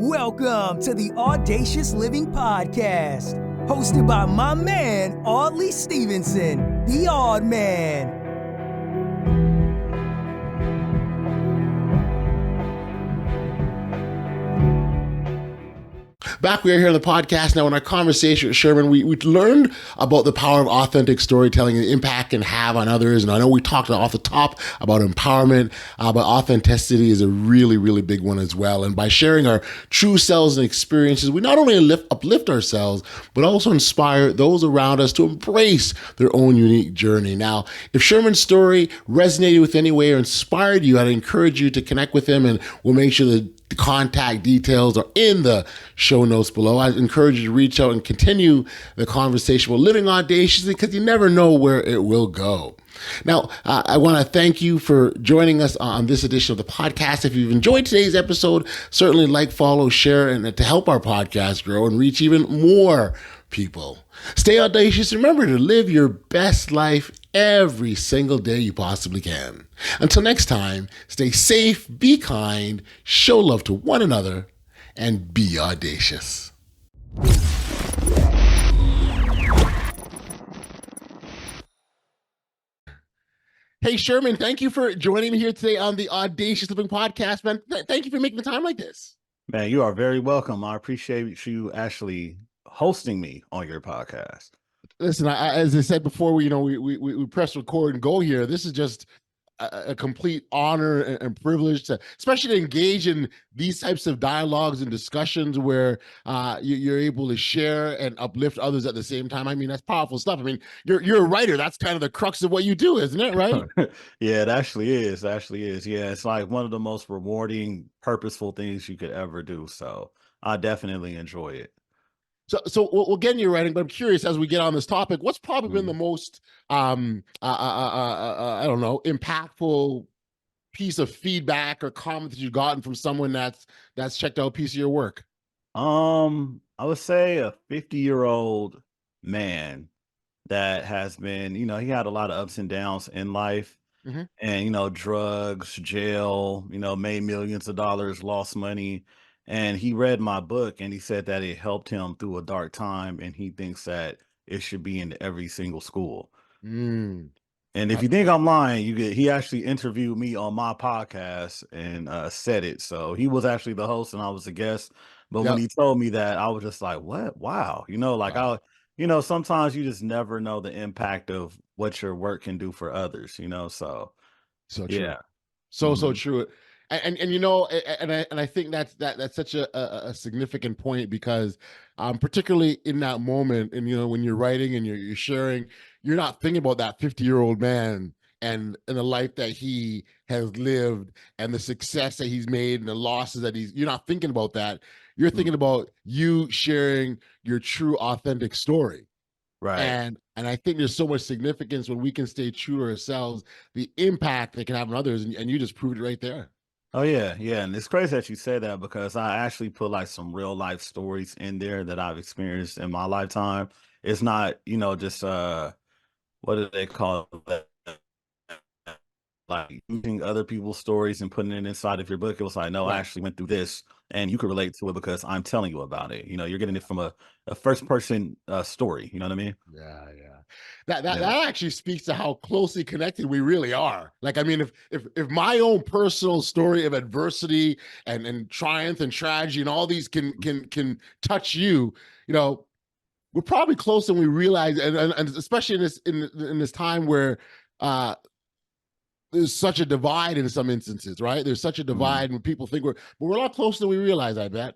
Welcome to the Audacious Living Podcast, hosted by my man, Audley Stevenson, the Odd Man. Back we are here on the podcast now. In our conversation with Sherman, we learned about the power of authentic storytelling and the impact it can have on others. And I know we talked off the top about empowerment, but authenticity is a really, really big one as well. And by sharing our true selves and experiences, we not only uplift ourselves, but also inspire those around us to embrace their own unique journey. Now, if Sherman's story resonated with any way or inspired you, I'd encourage you to connect with him, and we'll make sure that the contact details are in the show notes below. I encourage you to reach out and continue the conversation with living audaciously, because you never know where it will go. Now, I want to thank you for joining us on this edition of the podcast. If you've enjoyed today's episode, certainly like, follow, share, and to help our podcast grow and reach even more people. Stay audacious. Remember to live your best life every single day you possibly can. Until next time, stay safe, be kind, show love to one another, and be audacious. Hey, Sherman, thank you for joining me here today on the Audacious Living Podcast, man. Thank you for making the time like this. Man, you are very welcome. I appreciate you actually hosting me on your podcast. Listen, as I said before, we press record and go here. This is just a complete honor and privilege to, especially to engage in these types of dialogues and discussions where you're able to share and uplift others at the same time. I mean, that's powerful stuff. I mean, you're a writer. That's kind of the crux of what you do, isn't it? Right? Yeah, it actually is. Yeah, it's like one of the most rewarding, purposeful things you could ever do. So I definitely enjoy it. So we'll get into your writing, but I'm curious, as we get on this topic, what's probably been the most, I don't know, impactful piece of feedback or comment that you've gotten from someone that's checked out a piece of your work? I would say a 50-year-old man that has been, he had a lot of ups and downs in life, and, drugs, jail, made millions of dollars, lost money. And he read my book and he said that it helped him through a dark time, and he thinks that it should be in every single school. And if you think I'm lying, he actually interviewed me on my podcast and said it. So he was actually the host and I was a guest. But when he told me that, I was just like, what? Wow. Sometimes you just never know the impact of what your work can do for others, so true. Yeah. So true. And I think that's such a significant point, because particularly in that moment, and when you're writing and you're sharing, you're not thinking about that 50-year-old man and the life that he has lived and the success that he's made and the losses that you're not thinking about that. You're thinking about you sharing your true authentic story. Right. And I think there's so much significance when we can stay true to ourselves, the impact they can have on others, and you just proved it right there. Oh yeah. And it's crazy that you say that, because I actually put like some real life stories in there that I've experienced in my lifetime. It's not, just what do they call it? Like using other people's stories and putting it inside of your book. It was like, no, I actually went through this and you can relate to it because I'm telling you about it. You're getting it from a first person story. You know what I mean? Yeah. That actually speaks to how closely connected we really are. Like, I mean, if my own personal story of adversity and triumph and tragedy and all these can touch you, we're probably closer than we realize. And especially in this time where there's such a divide in some instances, right? There's such a divide when people think we're a lot closer than we realize, I bet.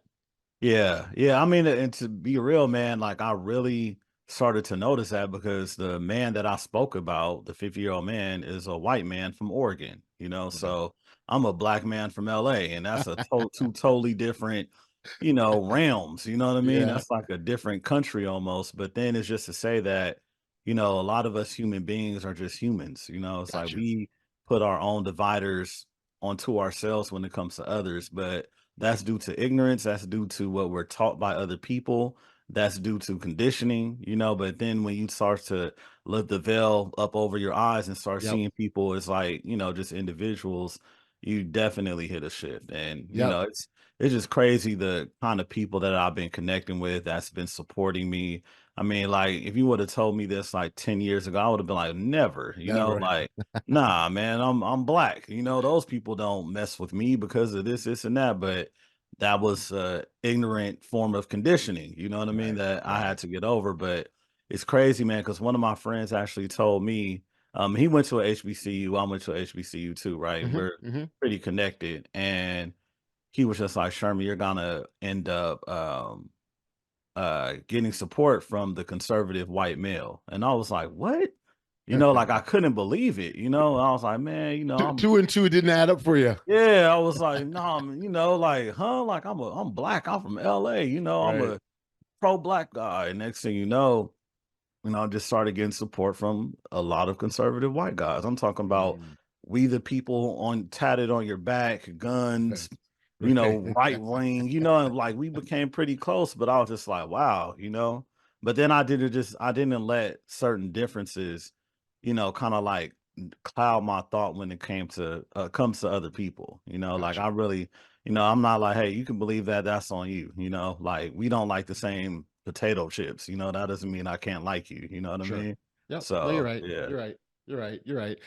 Yeah. I mean, and to be real, man, like I really started to notice that because the man that I spoke about, the 50-year-old man, is a white man from Oregon, so I'm a black man from LA, and that's two totally different, realms, you know what I mean? Yeah. That's like a different country almost. But then it's just to say that, a lot of us human beings are just humans, it's Gotcha. like we put our own dividers onto ourselves when it comes to others, but that's due to ignorance. That's due to what we're taught by other people. That's due to conditioning, but then when you start to lift the veil up over your eyes and start seeing people as like, just individuals, you definitely hit a shift. And, it's just crazy the kind of people that I've been connecting with that's been supporting me. I mean, like, if you would have told me this like 10 years ago, I would have been like, never, Never. like, nah, man, I'm black. Those people don't mess with me because of this, and that. But that was ignorant form of conditioning, you know what I mean, Right. that I Right. had to get over. But it's crazy, man, because one of my friends actually told me, he went to a HBCU, I went to a HBCU too, right? Hmm. We're Hmm. pretty connected. And he was just like, Sherman, you're gonna end up getting support from the conservative white male. And I was like, what? Like I couldn't believe it. I was like, man, I'm Two and two didn't add up for you. yeah, I was like, no, like, huh? Like I'm black, I'm from LA, I'm Right. a pro-black guy. And next thing you know, I just started getting support from a lot of conservative white guys. I'm talking about Mm. we the people on tatted on your back, Right. guns, Right. right wing, and like we became pretty close, but I was just like, wow. But then I didn't let certain differences, kind of like cloud my thought when it comes to other people. Like Gotcha. I really, I'm not like, hey, you can believe that, that's on you, like we don't like the same potato chips, that doesn't mean I can't like you, you know what I Sure. mean? Yep. No, you're So right. yeah. You're right. You're right. You're right.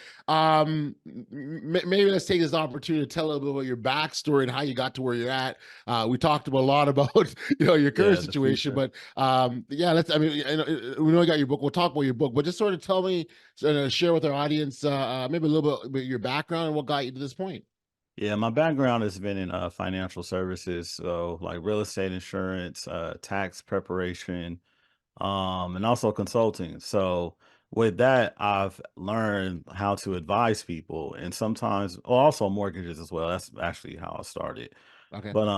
Maybe let's take this opportunity to tell a little bit about your backstory and how you got to where you're at. We talked about a lot about your current Yeah, the situation, future. but yeah, let's. I mean, we know you got your book. We'll talk about your book, but just sort of tell me, share with our audience, maybe a little bit about your background and what got you to this point. Yeah, my background has been in financial services, so like real estate insurance, tax preparation, and also consulting. So with that, I've learned how to advise people, and sometimes, oh, also mortgages as well. That's actually how I started. Okay. But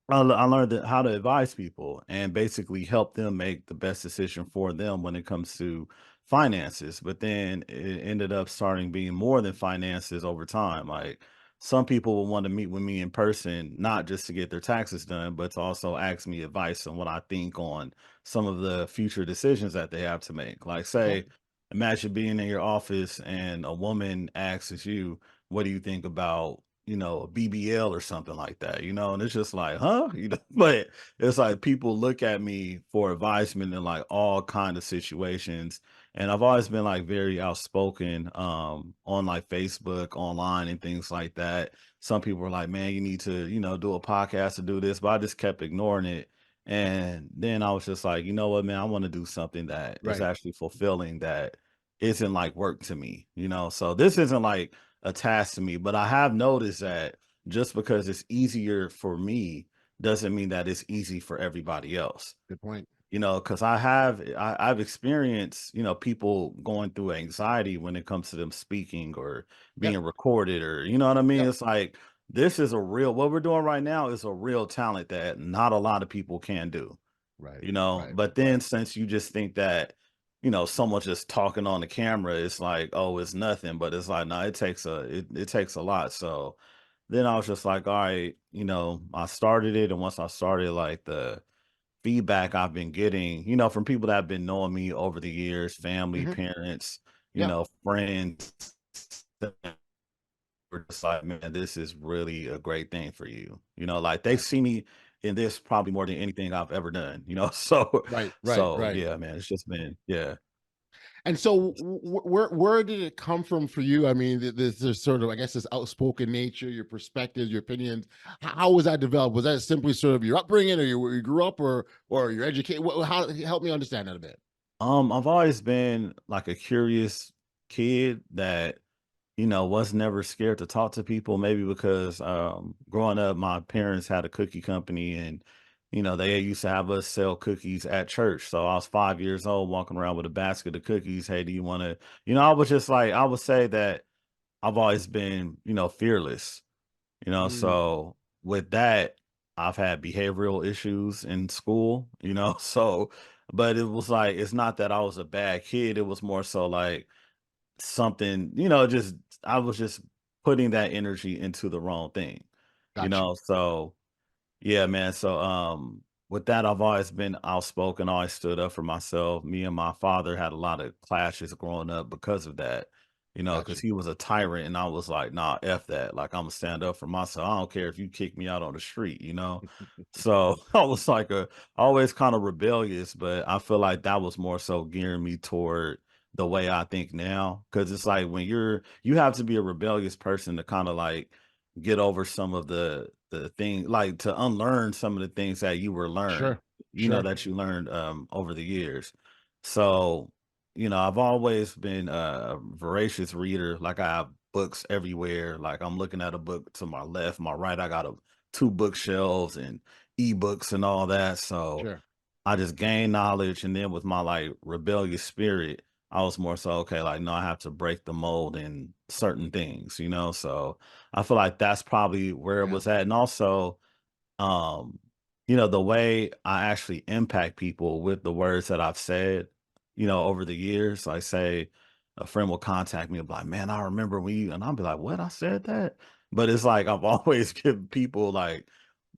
I learned how to advise people and basically help them make the best decision for them when it comes to finances. But then it ended up starting being more than finances over time. Like some people will want to meet with me in person, not just to get their taxes done, but to also ask me advice on what I think on some of the future decisions that they have to make. Like, Okay. say, imagine being in your office and a woman asks you, what do you think about a BBL or something like that, and it's just like, huh? But it's like people look at me for advisement in like all kind of situations. And I've always been like very outspoken on like Facebook, online and things like that. Some people were like, man, you need to, do a podcast to do this, but I just kept ignoring it. And then I was just like, you know what, man, I want to do something that is Right. actually fulfilling, that isn't like work to me, So this isn't like attached to me. But I have noticed that just because it's easier for me doesn't mean that it's easy for everybody else. Good point. Because I've experienced, people going through anxiety when it comes to them speaking or being Yep. recorded, or you know what I mean? Yep. It's like this is a real what we're doing right now is a real talent that not a lot of people can do. Right. Right. But then Right. since you just think that, someone just talking on the camera, it's like, oh, it's nothing, but it's like, no, it takes a lot. So then I was just like, all right, I started it. And once I started, like the feedback I've been getting, from people that have been knowing me over the years, family, Hmm. parents, Yep. friends, were just like, man, this is really a great thing for you. Like they Right. see me in this probably more than anything I've ever done, So, Right. Right. so Right. yeah, man, it's just been, yeah. And so, where did it come from for you? I mean, this sort of, I guess, this outspoken nature, your perspectives, your opinions. How was that developed? Was that simply sort of your upbringing, or where you grew up, or your education? How help me understand that a bit? I've always been like a curious kid that, was never scared to talk to people, maybe because growing up, my parents had a cookie company and, they used to have us sell cookies at church. So I was 5 years old walking around with a basket of cookies. Hey, do you want to, I was just like, I would say that I've always been, fearless, Mm, so with that, I've had behavioral issues in school, so, but it was like, it's not that I was a bad kid. It was more so like, something, just I was just putting that energy into the wrong thing, got you. So yeah, man. So with that, I've always been outspoken, always stood up for myself. Me and my father had a lot of clashes growing up because of that. because Gotcha. he was a tyrant, and I was like, nah, F that. Like, I'm gonna stand up for myself. I don't care if you kick me out on the street. So I was like always kind of rebellious, but I feel like that was more so gearing me toward the way I think now. Cause it's like when you have to be a rebellious person to kind of like get over some of the thing, like to unlearn some of the things that you were learned, Sure. Sure. that you learned over the years. So, I've always been a voracious reader. Like I have books everywhere. Like I'm looking at a book to my left, my right. I got two bookshelves and ebooks and all that. So Sure. I just gained knowledge. And then with my like rebellious spirit, I was more so, okay, like, no, I have to break the mold in certain things. So I feel like that's probably where it Yeah. was at. And also, um, the way I actually impact people with the words that I've said, over the years. Like say a friend will contact me and be like, man, I remember when you, and I'll be like, what? I said that? But it's like I've always given people like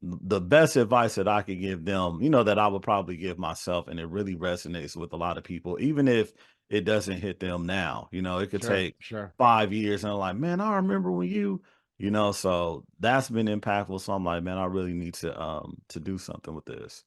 the best advice that I could give them, that I would probably give myself. And it really resonates with a lot of people, even if it doesn't hit them now. It could Sure. take Sure. 5 years and they're like, man, I remember when so that's been impactful. So I'm like, man, I really need to do something with this.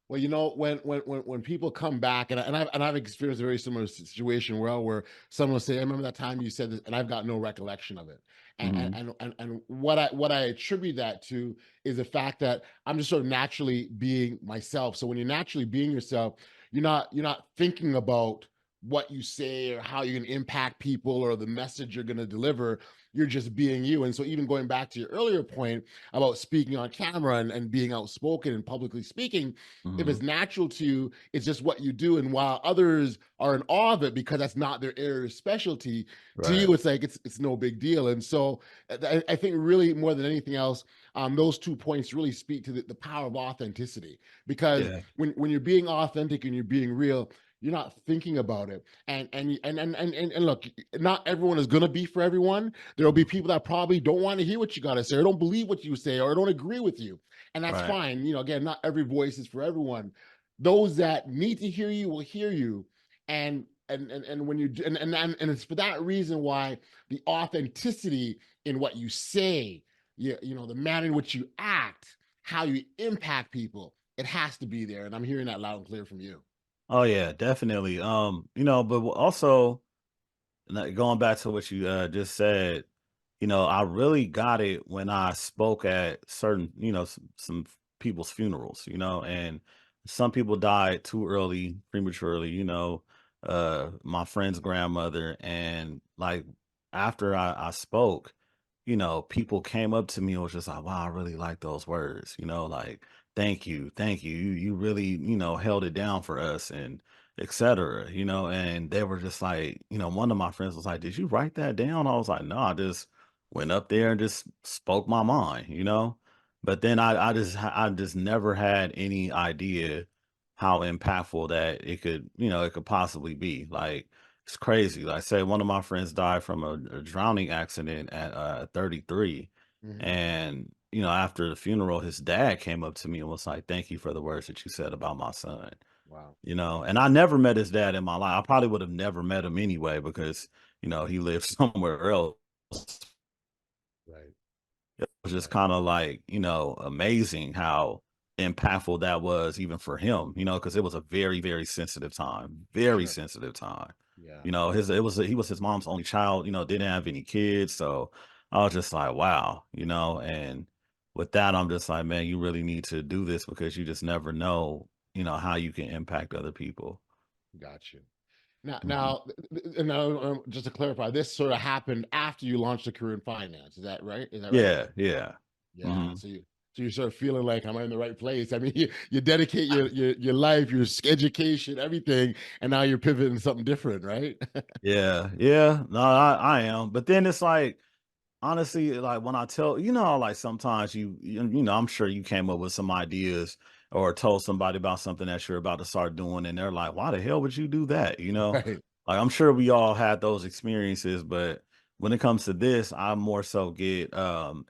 Well, when people come back, and I've experienced a very similar situation where someone will say, "I remember that time you said this," and I've got no recollection of it. And Hmm. what I attribute that to is the fact that I'm just sort of naturally being myself. So when you're naturally being yourself, you're not thinking about what you say or how you're going to impact people or the message you're going to deliver. You're just being you. And so even going back to your earlier point about speaking on camera and being outspoken and publicly speaking, if Hmm. it's natural to you, it's just what you do. And while others are in awe of it because that's not their area of specialty, to Right. you, it's like it's no big deal. And so I think really more than anything else, those 2 points really speak to the power of authenticity. Because Yeah. when you're being authentic and you're being real, you're not thinking about it. And look, not everyone is gonna be for everyone. There'll be Mhm. people that probably don't want to hear what you gotta say, or don't believe what you say, or don't agree with you. And that's Right. fine. Again, not every voice is for everyone. Those that need to hear you will hear you. And when you and it's for that reason why the authenticity in what you say, the manner in which you act, how you impact people, it has to be there. And I'm hearing that loud and clear from you. Oh yeah, definitely. But also going back to what you just said, I really got it when I spoke at certain, some people's funerals, and some people died too early, prematurely, my friend's grandmother. And like after I spoke, people came up to me and was just like, wow, I really like those words, like, thank you, thank you. You really, held it down for us and etc. And they were just like, one of my friends was like, did you write that down? I was like, no, I just went up there and just spoke my mind. But then I just never had any idea how impactful that it could possibly be. Like it's crazy. Like say one of my friends died from a drowning accident at 33. Mhm. And after the funeral, his dad came up to me and was like, thank you for the words that you said about my son. Wow. And I never met his dad in my life. I probably would have never met him anyway because, he lived somewhere else. Right. It was just Right. kind of like, amazing how impactful that was even for him, because it was a very, very sensitive time, very Sure. sensitive time. Yeah. He was his mom's only child, didn't have any kids. So I was just like, wow, and with that, I'm just like, man, you really need to do this because you just never know, how you can impact other people. Got you. Now, Mhm. just to clarify, this sort of happened after you launched a career in finance. Is that right? Is that right? Yeah, yeah. Yeah. Mhm. So you're sort of feeling like, am I in the right place? I mean, you dedicate your life, your education, everything, and now you're pivoting to something different, right? Yeah, yeah. No, I am. But then it's like, honestly, like when I tell, like sometimes I'm sure you came up with some ideas or told somebody about something that you're about to start doing, and they're like, why the hell would you do that? Right. Like I'm sure we all had those experiences, but when it comes to this, I more so get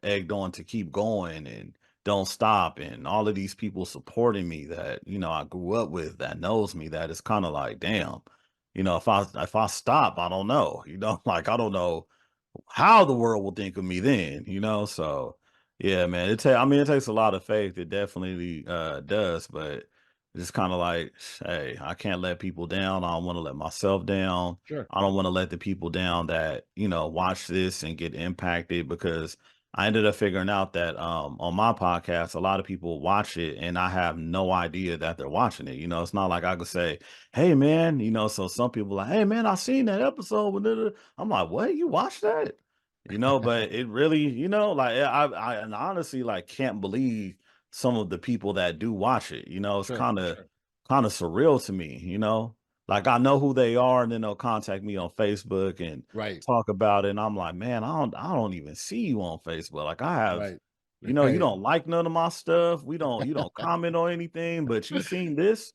egged on to keep going and don't stop. And all of these people supporting me that, I grew up with that knows me, that it's kind of like, damn. if I stop, I don't know, like I don't know how the world will think of me then. So yeah, man, it takes a lot of faith. It definitely does, but it's just kind of like, hey, I can't let people down. I don't want to let myself down. Sure. I don't want to let the people down that, watch this and get impacted, because I ended up figuring out that on my podcast, a lot of people watch it and I have no idea that they're watching it. It's not like I could say, hey man, so some people are like, hey man, I seen that episode with I'm like, what? You watched that? But it really, like and honestly like can't believe some of the people that do watch it. It's Sure. kind of surreal to me. Like I know who they are, and then they'll contact me on Facebook and Right. talk about it. And I'm like, man, I don't even see you on Facebook. Like I have, Right. you Right. don't like none of my stuff. You don't comment on anything, but you seen this,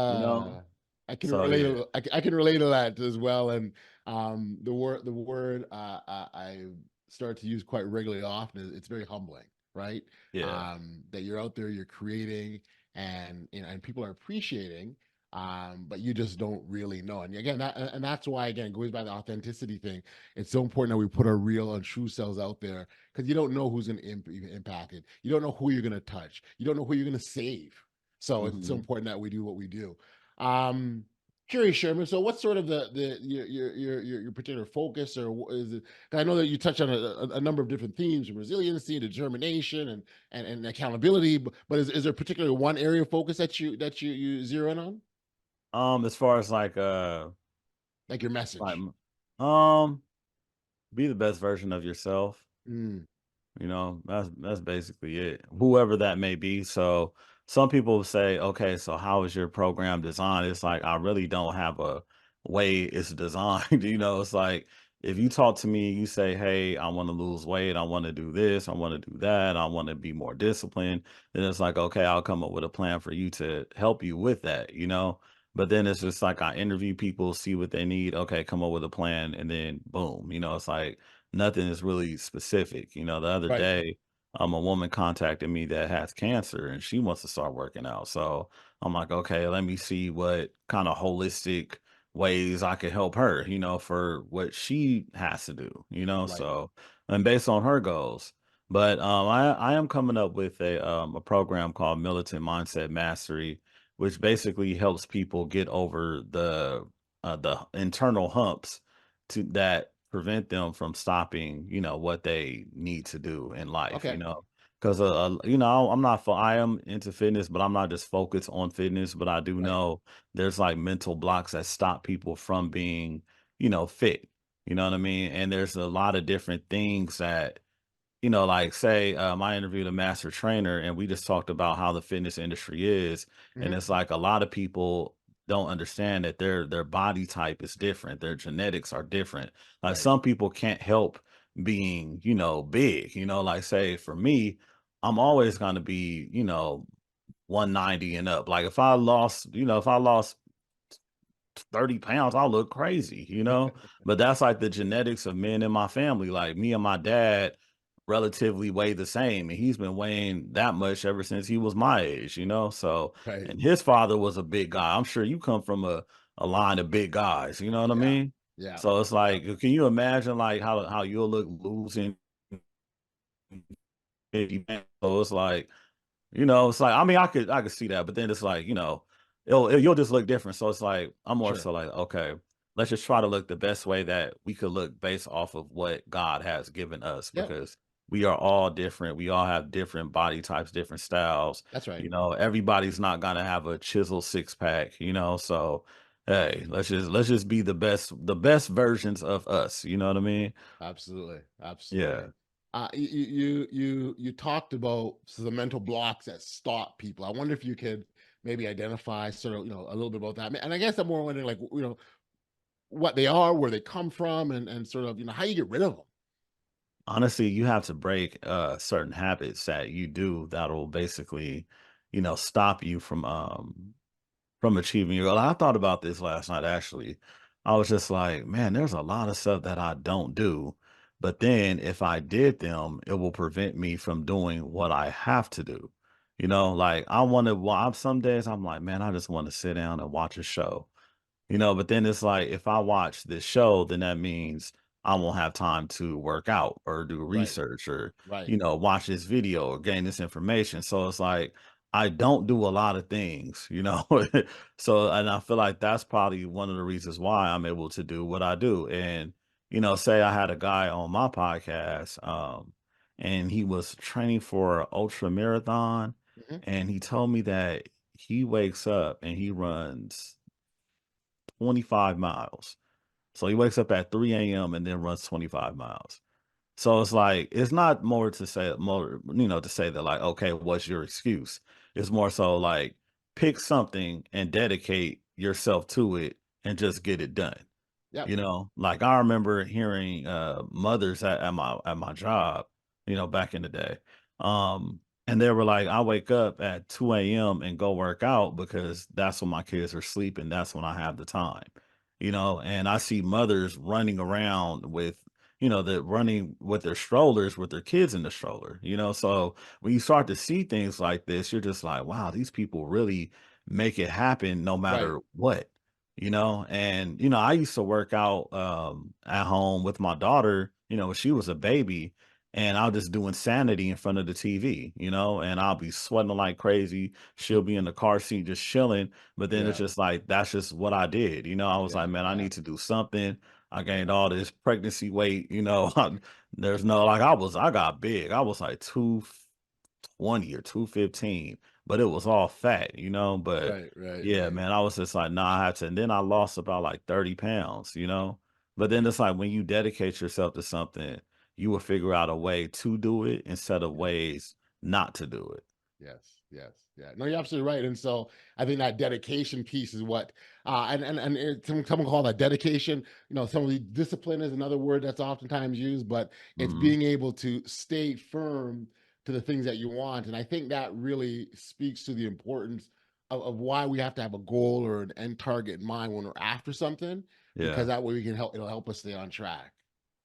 you know? Uh, I can So relate. yeah, I can relate to that as well. And the word I start to use quite regularly often is it's very humbling, right? yeah, That you're out there, you're creating, and and people are appreciating. But you just don't really know. And again, and that's why again it goes by the authenticity thing. It's so important that we put our real and true selves out there, because you don't know who's going to impact it. You don't know who you're going to touch. You don't know who you're going to save. So it's so hmm important that we do what we do. Um, Curious, Sherman. So, what's sort of your particular focus, or is it? 'Cause I know that you touch on a number of different themes, from resiliency, determination, and accountability. But is there particularly one area of focus that you zero in on, As far as like your like, message? um, be the best version of yourself. Mm, That's basically it. Whoever that may be. So some people say, okay, so how is your program designed? It's like I really don't have a way it's designed. It's like if you talk to me, you say, hey, I want to lose weight, I want to do this, I want to do that, I want to be more disciplined. Then it's like, okay, I'll come up with a plan for you to help you with that. But then it's just like I interview people, see what they need. Okay, come up with a plan, and then boom. It's like nothing is really specific. The other right, day, a woman contacted me that has cancer and she wants to start working out. So I'm like, okay, let me see what kind of holistic ways I could help her, for what she has to do. right. So, and based on her goals. But I am coming up with a program called Militant Mindset Mastery, which basically helps people get over the internal humps to that prevent them from stopping, what they need to do in life, Okay, because I'm not for I am into fitness, but I'm not just focused on fitness. But I do right. know there's like mental blocks that stop people from being, fit. You know what I mean? And there's a lot of different things that like say I interviewed a master trainer and we just talked about how the fitness industry is. And Hmm. it's like a lot of people don't understand that their body type is different. Their genetics are different. Like Right. some people can't help being, big, like say for me, I'm always going to be, 190 and up. Like if I lost 30 pounds, I'll look crazy. But that's like the genetics of men in my family. Like me and my dad relatively weigh the same, and he's been weighing that much ever since he was my age. So, Right. and his father was a big guy. I'm sure you come from a line of big guys, you know what I Yeah. mean? Yeah. So it's Yeah. like, can you imagine like how you'll look losing 50 pounds? So it's like, it's like I mean, I could see that, but then it's like, you'll just look different. So it's like I'm more Sure. so like, okay, let's just try to look the best way that we could look based off of what God has given us, Yep. because we are all different. We all have different body types, different styles. That's right. Everybody's not gonna have a chisel six pack. So hey, let's just be the best versions of us. You know what I mean? Absolutely, absolutely. Yeah. You talked about the mental blocks that stop people. I wonder if you could maybe identify sort of a little bit about that. And I guess I'm more wondering like what they are, where they come from, and sort of how you get rid of them. Honestly, you have to break certain habits that you do that'll basically, stop you from achieving your goal. I thought about this last night actually. I was just like, man, there's a lot of stuff that I don't do. But then if I did them, it will prevent me from doing what I have to do. Like I want to some days I'm like, man, I just want to sit down and watch a show. But then it's like if I watch this show, then that means I won't have time to work out or do Right. research or, Right. watch this video or gain this information. So it's like I don't do a lot of things. So, and I feel like that's probably one of the reasons why I'm able to do what I do. And, say I had a guy on my podcast, and he was training for an ultra marathon, Mhm. and he told me that he wakes up and he runs 25 miles. So he wakes up at 3 a.m. and then runs 25 miles. So it's like it's not more to say that like, okay, what's your excuse? It's more so like pick something and dedicate yourself to it and just get it done. Yep. Like I remember hearing mothers at my job, back in the day. And they were like, I wake up at 2 a.m. and go work out because that's when my kids are sleeping. That's when I have the time. And I see mothers running around with, the running with their strollers with their kids in the stroller. So when you start to see things like this, you're just like, wow, these people really make it happen no Right. matter what. And I used to work out at home with my daughter, when she was a baby, and I'll just do insanity in front of the TV, and I'll be sweating like crazy. She'll be in the car seat just chilling, but then it's Yeah. just like that's just what I did. I was Yeah. like, man, I Yeah. need to do something. I gained Yeah. all this pregnancy weight. There's no like I got big. I was like 220 or 215, but it was all fat. But Right. Right. yeah, Right. man, I was just like, nah, I had to. And then I lost about like 30 pounds. But then it's like when you dedicate yourself to something, you will figure out a way to do it instead of Yeah. ways not to do it. Yes, yes, yeah. No, you're absolutely right. And so I think that dedication piece is what, someone call that dedication. Some of the discipline is another word that's oftentimes used, but it's Hmm. being able to stay firm to the things that you want. And I think that really speaks to the importance of why we have to have a goal or an end target in mind when we're after something, because Yeah. that way we can help. It'll help us stay on track.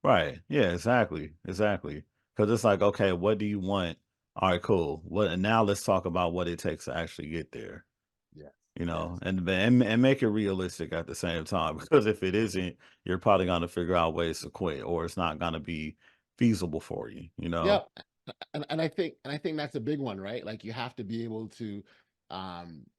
Right. Yeah, exactly. Exactly. Because it's like, okay, what do you want? All right, cool. What and now let's talk about what it takes to actually get there. Yes, you know, yes. and and make it realistic at the same time. Because if it isn't, you're probably gonna figure out ways to quit, or it's not gonna be feasible for you. You Yeah, know. and I think that's a big one, right? Like you have to be able to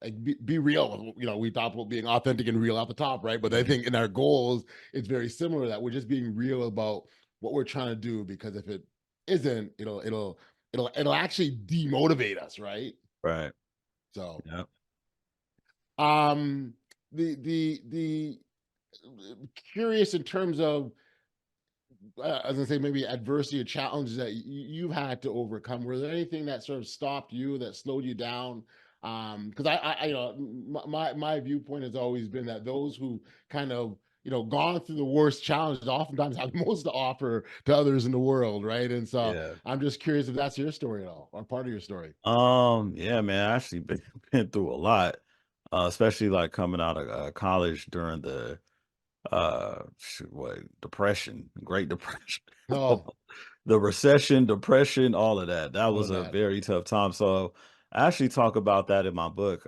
like be real. We talk about being authentic and real at the top, right? But I Mhm. think in our goals, it's very similar that we're just being real about what we're trying to do, because if it isn't, it'll actually demotivate us, right? Right. So Yeah. um the curious in terms of, as I say, maybe adversity or challenges that you've had to overcome. Were there anything that sort of stopped you, that slowed you down? Because my viewpoint has always been that those who kind of gone through the worst challenges oftentimes have the most to offer to others in the world, right? And so Yeah. I'm just curious if that's your story at all, or part of your story. Yeah, man, I actually been through a lot, especially like coming out of college during the what depression, Great Depression. Oh, The recession, depression, all of that. That all was of a that. very tough time. So I actually talk about that in my book,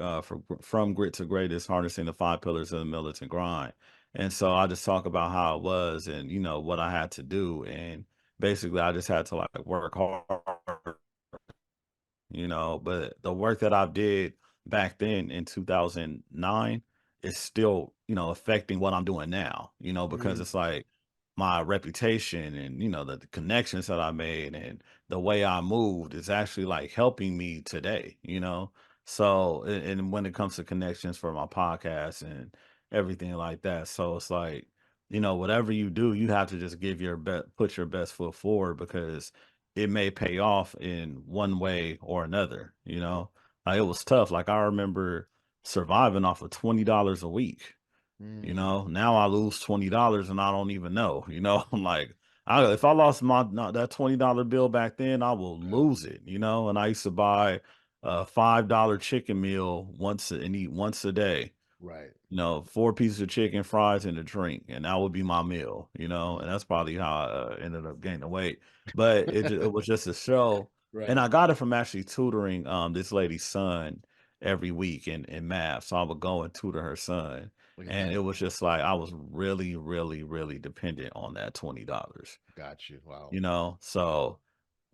From Grit to Greatest, Harnessing the Five Pillars of the Militant Grind. And so I just talk about how it was and, what I had to do. And basically I just had to like work hard, but the work that I did back then in 2009 is still, affecting what I'm doing now, because Mhm. it's like my reputation and, the connections that I made and the way I moved is actually like helping me today. So, and when it comes to connections for my podcast and everything like that. So it's like, whatever you do, you have to just give your best, put your best foot forward because it may pay off in one way or another. Like, it was tough. Like I remember surviving off of $20 a week. Mm. Now I lose $20 and I don't even know. I'm like, if I lost that $20 bill back then, I will Yeah. lose it. And I used to buy a $5 chicken meal and eat once a day. Right. 4 pieces of chicken, fries, and a drink, and that would be my meal. And Mm. that's probably how I ended up gaining weight. But it was just a show, and Right. I got it from actually tutoring this lady's son every week in math. So I would go and tutor her son, Look at And that. it was just like I was really, really, really dependent on that $20. Got you. Wow. You know, so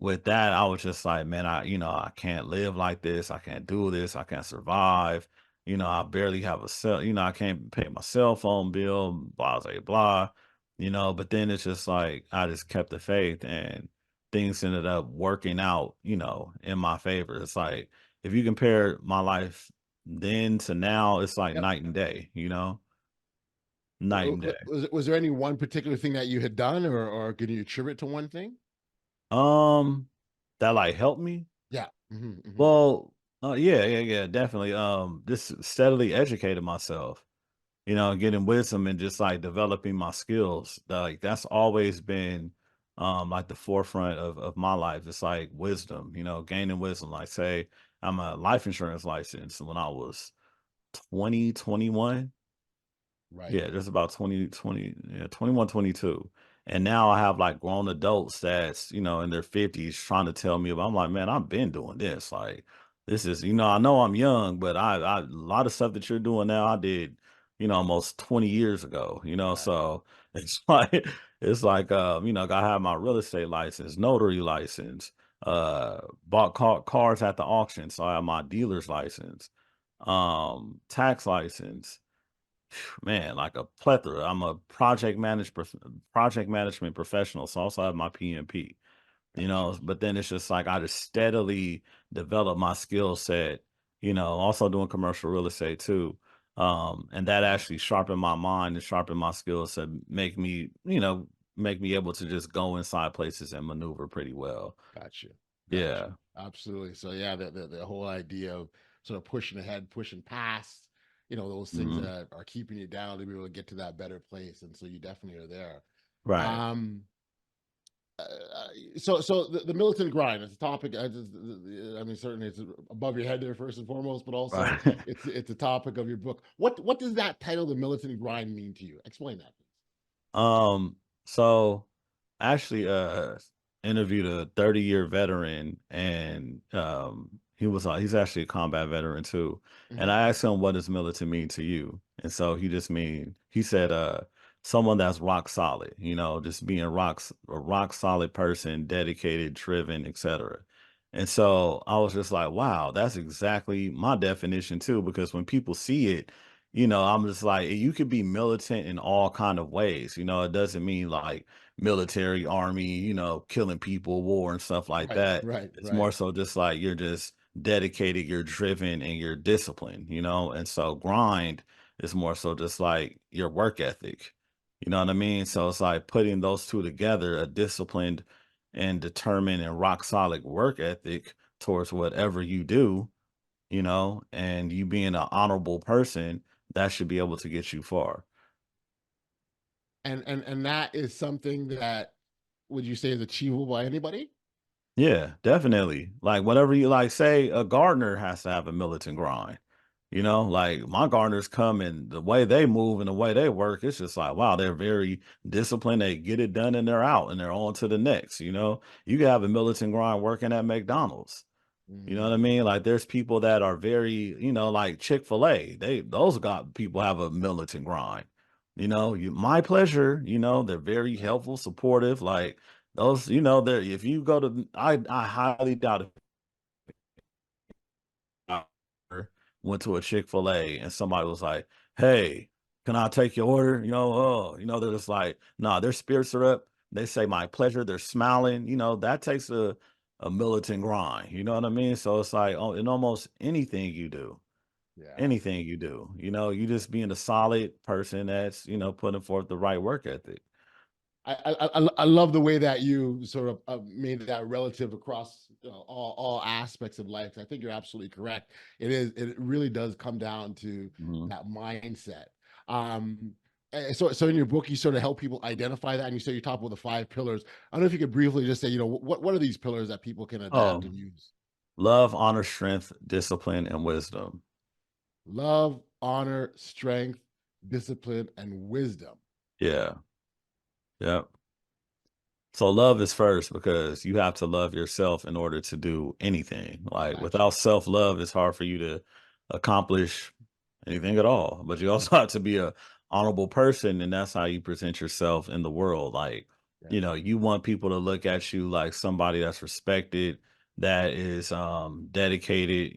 with that, I was just like, man, I can't live like this. I can't do this. I can't survive. I barely have a I can't pay my cell phone bill, blah, blah, blah, but then it's just like, I just kept the faith and things ended up working out, in my favor. It's like, if you compare my life then to now, it's like Yep. night and day, night and day. Was there any one particular thing that you had done, or can you attribute to one thing? Um, that like helped me. Yeah. Hmm. Well, yeah, definitely. Just steadily educated myself, getting wisdom and just like developing my skills. Like that's always been like the forefront of my life. It's like wisdom, gaining wisdom. Like say I'm a life insurance license when I was 21. Right. Yeah, there's about 21, 22. And now I have like grown adults that's, in their 50s trying to tell me about, I'm like, man, I've been doing this. Like, this is, I know I'm young, but a lot of stuff that you're doing now, I did, almost 20 years ago, Right. so it's like, I have my real estate license, notary license, bought cars at the auction. So I have my dealer's license, tax license, man, like a plethora. I'm a project management professional, so I also have my PMP. Got you. But then it's just like I just steadily develop my skill set. Also doing commercial real estate too, and that actually sharpened my mind and sharpened my skills set, make me able to just go inside places and maneuver pretty well. Got you. Got you. Yeah, Absolutely. So yeah, the whole idea of sort of pushing ahead, pushing past, those things hmm, that are keeping you down to be able to get to that better place. And so you definitely are there. right, Um, so the militant grind is a topic. I mean, certainly it's above your head there first and foremost, but also right. it's a topic of your book. What does that title, the militant grind, mean to you? Explain that, please. So I actually interviewed a 30-year veteran and he's actually a combat veteran too. And Hmm. I asked him, what does militant mean to you? And so he said someone that's rock solid, just being a rock solid person, dedicated, driven, etc. And so I was just like, wow, that's exactly my definition too, because when people see it, I'm just like, you could be militant in all kind of ways. It doesn't mean like military, army, killing people, war and stuff like Right, that. right, It's right. more so just like you're just dedicated, you're driven, and you're disciplined, And so grind is more so just like your work ethic. You know what I mean? So it's like putting those two together, a disciplined and determined and rock solid work ethic towards whatever you do, and you being an honorable person, that should be able to get you far. And that is something that would you say is achievable by anybody? Yeah, definitely. Like whatever you like, say a gardener has to have a militant grind. Like my gardeners come and the way they move and the way they work, it's just like, wow, they're very disciplined. They get it done and they're out and they're on to the next. You can have a militant grind working at McDonald's. You know what I Mm, mean? Like there's people that are very, like Chick-fil-A. Those got people have a militant grind. My pleasure, they're very right. helpful, supportive. Like those, they're if you go to I highly doubt if I went to a Chick-fil-A and somebody was like, hey, can I take your order? They're just like, nah, their spirits are up. They say my pleasure, they're smiling, that takes a militant grind. You know what I mean? So it's like in almost Yeah. anything you do, you just being a solid person that's, putting forth the right work ethic. I love the way that you sort of made that relative across all aspects of life. I think you're absolutely correct. It really does come down to Mhm. that mindset. Um, so in your book, you sort of help people identify that, and you say you talk about the five pillars. I don't know if you could briefly just say, what are these pillars that people can adapt Oh, and use? love, honor, strength, discipline, and wisdom. Love, honor, strength, discipline, and wisdom. Yeah. Yeah. So love is first because you have to love yourself in order to do anything. Like Gotcha. without self-love, it's hard for you to accomplish anything at all. But you also have to be a honorable person, and that's how you present yourself in the world. Like, Yeah. you want people to look at you like somebody that's respected, that is dedicated,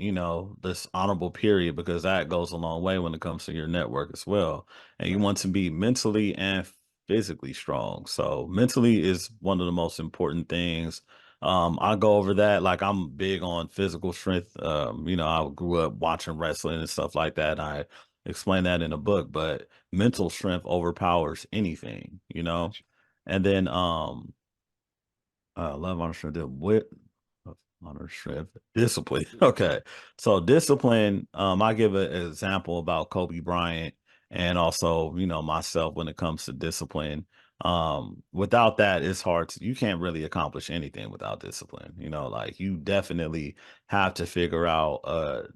this honorable period, because that goes a long way when it comes to your network as well. And you Right. want to be mentally and physically strong. So mentally is one of the most important things. I go over that. Like, I'm big on physical strength. I grew up watching wrestling and stuff like that. I explain that in a book, but mental strength overpowers anything. Gotcha. And then love, honor, strength, honor, strength, discipline. Okay. So discipline, I give an example about Kobe Bryant and also, myself when it comes to discipline. Without that, it's hard you can't really accomplish anything without discipline. Like, you definitely have to figure out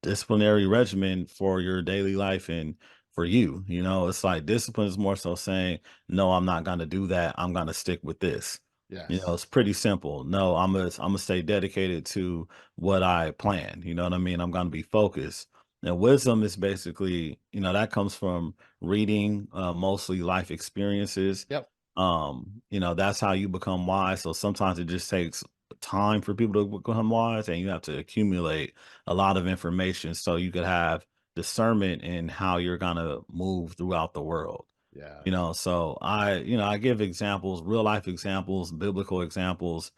disciplinary regimen for your daily life and for you. It's like discipline is more so saying, no, I'm not going to do that. I'm going to stick with this. Yes. It's pretty simple. No, I'm gonna stay dedicated to what I plan. You know what I mean? I'm gonna be focused. And wisdom is basically, that comes from reading, mostly life experiences. Yep. That's how you become wise. So sometimes it just takes time for people to become wise, and you have to accumulate a lot of information so you could have discernment in how you're gonna move throughout the world. Yeah. So I give examples, real life examples, biblical examples.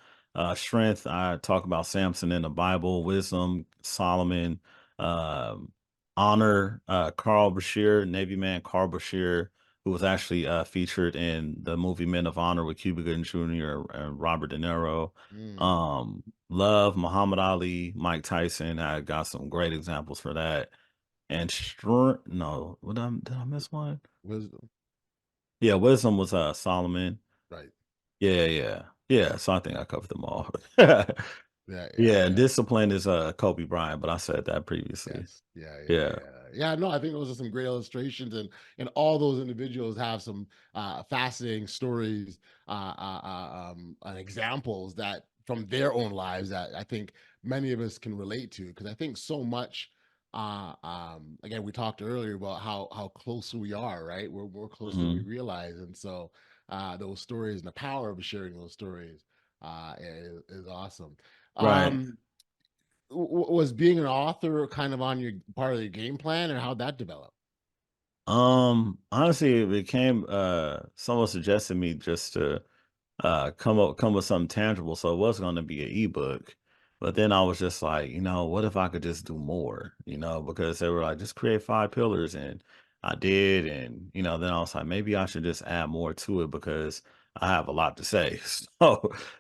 Strength, I talk about Samson in the Bible. Wisdom, Solomon. um, Honor, Carl Bashir, Navy man Carl Bashir, who was actually featured in the movie Men of Honor with Cuba Gooding Jr. and Robert De Niro. Mm. Love, Muhammad Ali, Mike Tyson. I got some great examples for that. And strength, no, did I miss one? Wisdom. Yeah, wisdom was Solomon. Right. Yeah, yeah. Yeah, so I think I covered them all. Yeah. Yeah. Yeah, and Yeah. discipline is Kobe Bryant, but I said that previously. Yes. Yeah, yeah, Yeah. yeah. Yeah, no, I think those are some great illustrations, and all those individuals have some fascinating stories and examples that from their own lives that I think many of us can relate to, because I think so much again, we talked earlier about how close we are, right? We're more close than we Mhm. realize. And so those stories and the power of sharing those stories is awesome. Right. Um was being an author kind of on your part of your game plan, or how'd that develop? Honestly, it became someone suggested me just to come with something tangible. So it was gonna be an ebook. But then I was just like, what if I could just do more? Because they were like, just create 5 pillars, and I did. And then I was like, maybe I should just add more to it because I have a lot to say.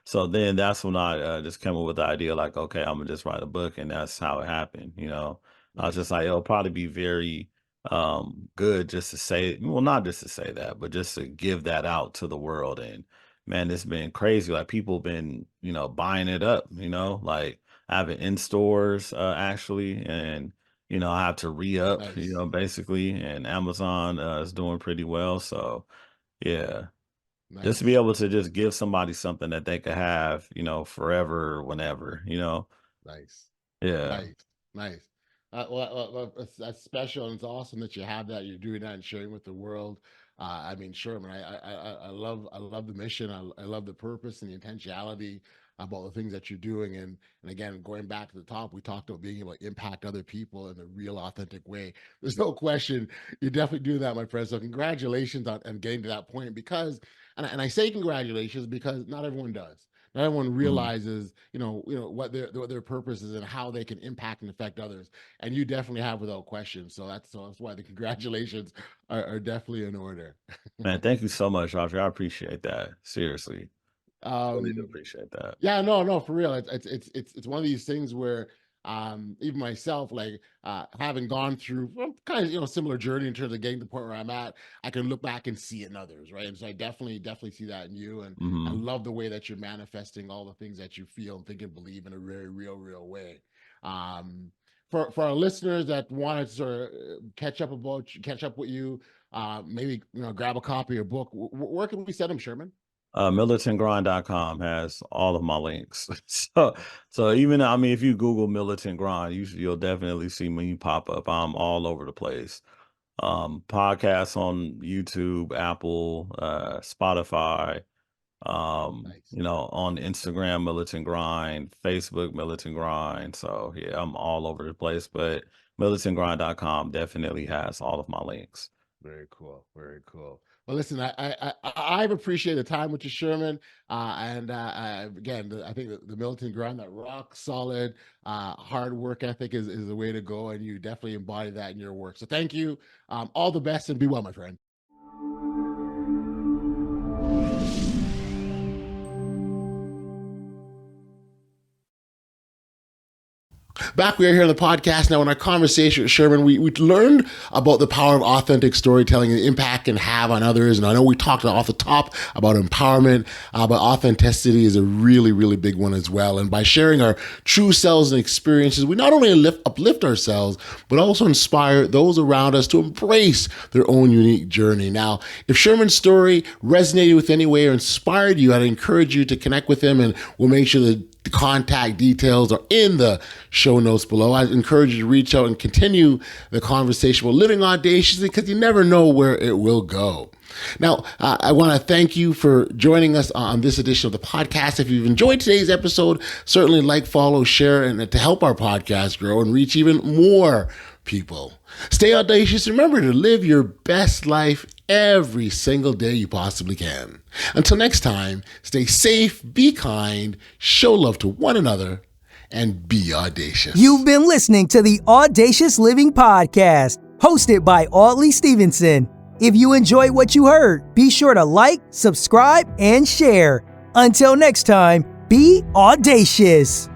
So then that's when I just came up with the idea, like, okay, I'm gonna just write a book, and that's how it happened. I was just Nice. like, it'll probably be very good just to say, well, not just to say that, but just to give that out to the world. And man, it's been crazy. Like, people been, buying it up, like, I have it in stores, actually. And, I have to re-up, Nice. basically, and Amazon, is doing pretty well. So yeah, just to be Nice. able to just give somebody something that they could have, forever, whenever. Nice. Yeah. Nice. Nice. That's special, and it's awesome that you have that. You're doing that and sharing with the world. I mean, Sherman, I love the mission. I love the purpose and the intentionality about the things that you're doing. And again, going back to the top, we talked about being able to impact other people in a real, authentic way. There's no question you definitely do that, my friend. So congratulations on getting to that point. Because, and I say congratulations because not everyone does. Not everyone Mhm. realizes, what their purpose is and how they can impact and affect others. And you definitely have, without question. So that's why the congratulations are definitely in order. Man, thank you so much, Roger. I appreciate that. Seriously. Really do um, appreciate that. Yeah, no, no, for real. It's one of these things where even myself, like having gone through kind of similar journey in terms of getting to the point where I'm at, I can look back and see it in others, right? And so I definitely see that in you, and I Mhm. love the way that you're manifesting all the things that you feel and think and believe in a very real way. Um, for our listeners that wanted to sort of catch up with you, maybe grab a copy or book. Where can we send them, Sherman? militantgrind.com has all of my links. So even, I mean, if you Google Militant Grind, you'll definitely see me pop up. I'm all over the place. Podcasts on YouTube, Apple, Spotify, Nice. on Instagram, Militant Grind, Facebook, Militant Grind. So yeah, I'm all over the place, but militantgrind.com definitely has all of my links. Very cool. Very cool. Well, listen, I've appreciated the time with you, Sherman. Again, I think the Militant Grind, that rock solid, hard work ethic is the way to go. And you definitely embody that in your work. So thank you. All the best and be well, my friend. Back, we are here on the podcast now. In our conversation with Sherman, we learned about the power of authentic storytelling and the impact it can have on others. And I know we talked off the top about empowerment, but authenticity is a really, really big one as well. And by sharing our true selves and experiences, we not only uplift ourselves, but also inspire those around us to embrace their own unique journey. Now, if Sherman's story resonated with any way or inspired you, I'd encourage you to connect with him, and we'll make sure that the contact details are in the show notes below. I encourage you to reach out and continue the conversation about living audaciously, because you never know where it will go. Now, I want to thank you for joining us on this edition of the podcast. If you've enjoyed today's episode, certainly like, follow, share, and to help our podcast grow and reach even more people. Stay audacious. Remember to live your best life every single day you possibly can. Until next time, stay safe, be kind, show love to one another, and be audacious. You've been listening to the Audacious Living Podcast, hosted by Audley Stevenson. If you enjoyed what you heard, be sure to like, subscribe, and share. Until next time, be audacious.